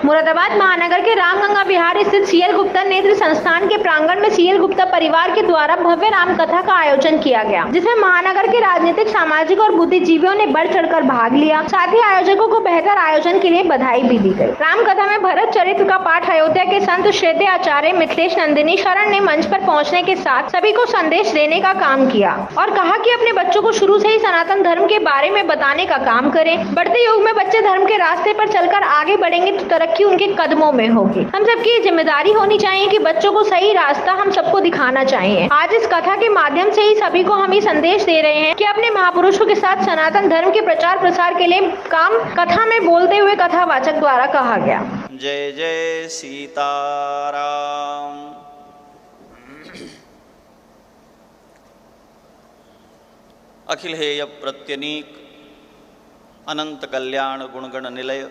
मुरादाबाद महानगर के रामगंगा विहार स्थित सीएल गुप्ता नेत्र संस्थान के प्रांगण में सीएल गुप्ता परिवार के द्वारा भव्य राम कथा का आयोजन किया गया, जिसमें महानगर के राजनीतिक, सामाजिक और बुद्धिजीवियों ने बढ़ चढ़कर भाग लिया। साथ ही आयोजकों को बेहतर आयोजन के लिए बधाई भी दी गई। राम कथा में भरत चरित्र का पाठ अयोध्या के संत श्रद्धेय आचार्य मिथिलेश नंदिनी शरण ने मंच पर पहुँचने के साथ सभी को संदेश देने का काम किया और कहा कि अपने बच्चों को शुरू से ही सनातन धर्म के बारे में बताने का काम करें। बढ़ते युग में बच्चे धर्म के रास्ते पर चलकर आगे बढ़ेंगे तो तरक्की उनके कदमों में होगी। हम सबकी जिम्मेदारी होनी चाहिए कि बच्चों को सही रास्ता हम सबको दिखाना चाहिए। आज इस कथा के माध्यम से ही सभी को हम ये संदेश दे रहे हैं कि अपने महापुरुषों के साथ सनातन धर्म के प्रचार प्रसार के लिए काम कथा में बोलते हुए कथावाचक द्वारा कहा गया। जय जय सीताराम। अखिल हेय प्रत्यनीक अनंत कल्याण गुणगण निलय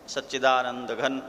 सच्चिदानंद घन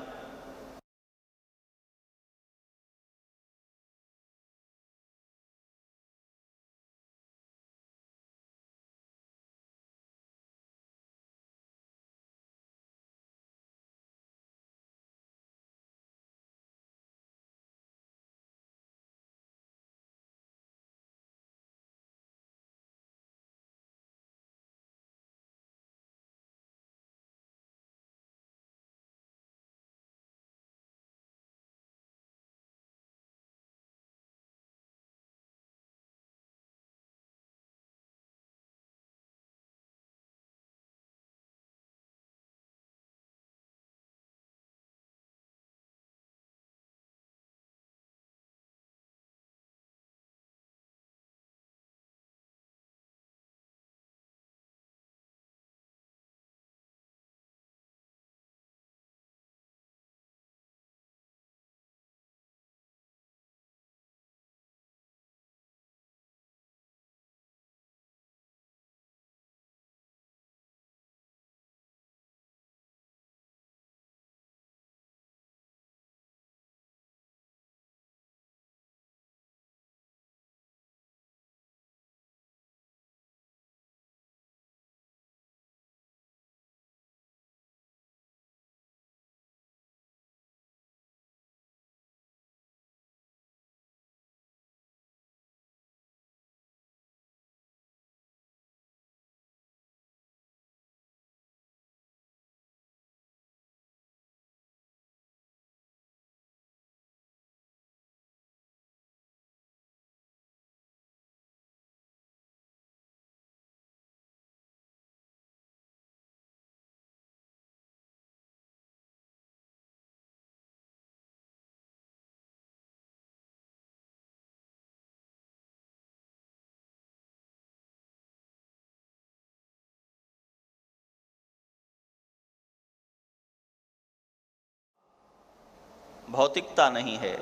भौतिकता नहीं है।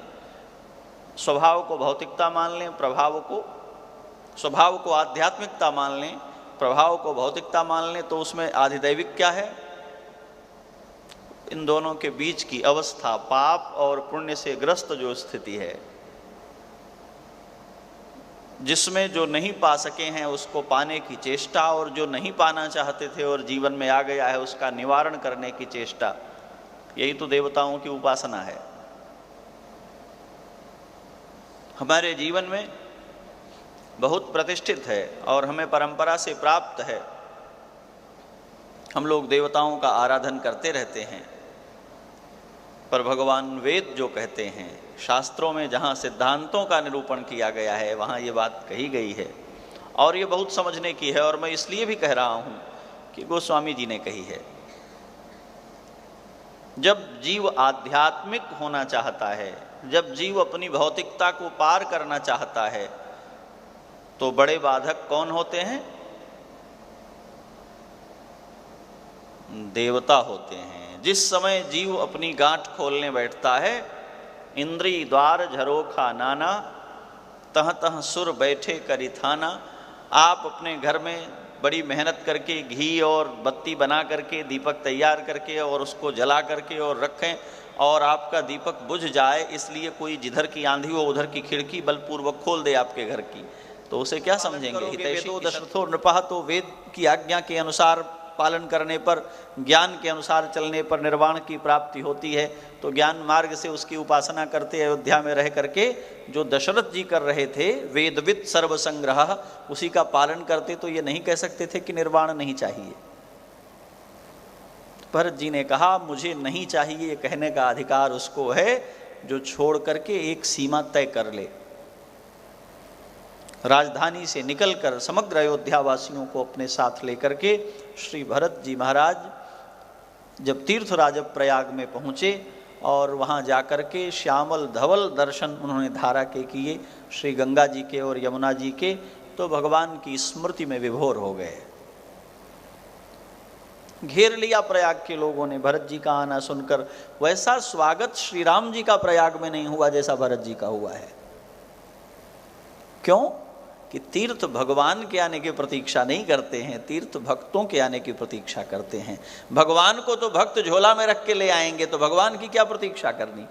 स्वभाव को भौतिकता मान लें, स्वभाव को आध्यात्मिकता मान लें, प्रभाव को भौतिकता मान लें, तो उसमें आधिदैविक क्या है? इन दोनों के बीच की अवस्था, पाप और पुण्य से ग्रस्त जो स्थिति है, जिसमें जो नहीं पा सके हैं उसको पाने की चेष्टा, और जो नहीं पाना चाहते थे और जीवन में आ गया है उसका निवारण करने की चेष्टा, यही तो देवताओं की उपासना है। हमारे जीवन में बहुत प्रतिष्ठित है और हमें परंपरा से प्राप्त है। हम लोग देवताओं का आराधन करते रहते हैं, पर भगवान वेद जो कहते हैं, शास्त्रों में जहाँ सिद्धांतों का निरूपण किया गया है वहाँ ये बात कही गई है और ये बहुत समझने की है। और मैं इसलिए भी कह रहा हूँ कि गोस्वामी जी ने कही है, जब जीव आध्यात्मिक होना चाहता है, जब जीव अपनी भौतिकता को पार करना चाहता है, तो बड़े बाधक कौन होते हैं? देवता होते हैं। जिस समय जीव अपनी गांठ खोलने बैठता है, इंद्री द्वार झरोखा नाना, तह तह सुर बैठे करिथाना। आप अपने घर में बड़ी मेहनत करके घी और बत्ती बना करके, दीपक तैयार करके और उसको जला करके और रखें, और आपका दीपक बुझ जाए, इसलिए कोई जिधर की आंधी हो उधर की खिड़की बलपूर्वक खोल दे आपके घर की, तो उसे क्या समझेंगे? हितैषी दशरथो नृपः, तो वेद की आज्ञा के अनुसार पालन करने पर, ज्ञान के अनुसार चलने पर निर्वाण की प्राप्ति होती है। तो ज्ञान मार्ग से उसकी उपासना करते अयोध्या में रह करके जो दशरथ जी कर रहे थे, वेदविद सर्वसंग्रह, उसी का पालन करते तो ये नहीं कह सकते थे कि निर्वाण नहीं चाहिए। भरत जी ने कहा मुझे नहीं चाहिए, ये कहने का अधिकार उसको है जो छोड़ करके एक सीमा तय कर ले। राजधानी से निकलकर समग्र अयोध्या वासियों को अपने साथ लेकर के श्री भरत जी महाराज जब तीर्थराज प्रयाग में पहुँचे और वहाँ जाकर के श्यामल धवल दर्शन उन्होंने धारा के किए, श्री गंगा जी के और यमुना जी के, तो भगवान की स्मृति में विभोर हो गए। घेर लिया प्रयाग के लोगों ने भरत जी का आना सुनकर। वैसा स्वागत श्री राम जी का प्रयाग में नहीं हुआ जैसा भरत जी का हुआ है। क्यों? कि तीर्थ भगवान के आने की प्रतीक्षा नहीं करते हैं, तीर्थ भक्तों के आने की प्रतीक्षा करते हैं। भगवान को तो भक्त झोला में रख के ले आएंगे, तो भगवान की क्या प्रतीक्षा करनी।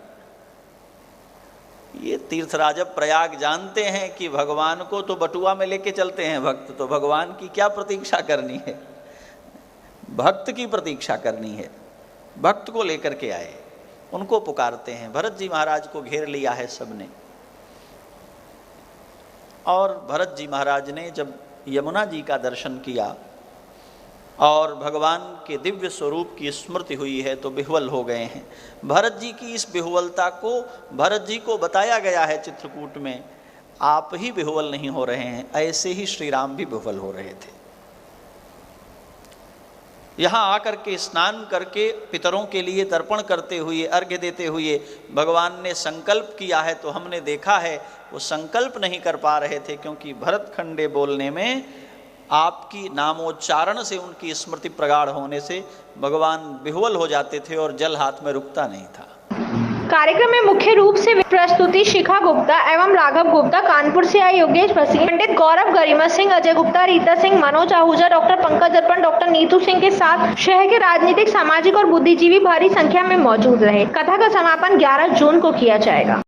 ये तीर्थराज प्रयाग जानते हैं कि भगवान को तो बटुआ में लेके चलते हैं भक्त, तो भगवान की क्या प्रतीक्षा करनी है, भक्त की प्रतीक्षा करनी है। भक्त को लेकर के आए, उनको पुकारते हैं। भरत जी महाराज को घेर लिया है सबने। और भरत जी महाराज ने जब यमुना जी का दर्शन किया और भगवान के दिव्य स्वरूप की स्मृति हुई है तो विह्वल हो गए हैं। भरत जी की इस विह्वलता को भरत जी को बताया गया है चित्रकूट में, आप ही विह्वल नहीं हो रहे हैं, ऐसे ही श्री राम भी विह्वल हो रहे थे। यहाँ आकर के स्नान करके पितरों के लिए तर्पण करते हुए, अर्घ्य देते हुए भगवान ने संकल्प किया है, तो हमने देखा है वो संकल्प नहीं कर पा रहे थे, क्योंकि भरत खंडे बोलने में, आपकी नामोच्चारण से, उनकी स्मृति प्रगाढ़ होने से भगवान विह्वल हो जाते थे और जल हाथ में रुकता नहीं था। कार्यक्रम में मुख्य रूप से प्रस्तुति शिखा गुप्ता एवं राघव गुप्ता, कानपुर से आए योगेश भसीन, पंडित गौरव गरिमा सिंह, अजय गुप्ता, रीता सिंह, मनोज आहूजा, डॉक्टर पंकज अर्पण, डॉक्टर नीतू सिंह के साथ शहर के राजनीतिक, सामाजिक और बुद्धिजीवी भारी संख्या में मौजूद रहे। कथा का समापन 11 जून को किया जाएगा।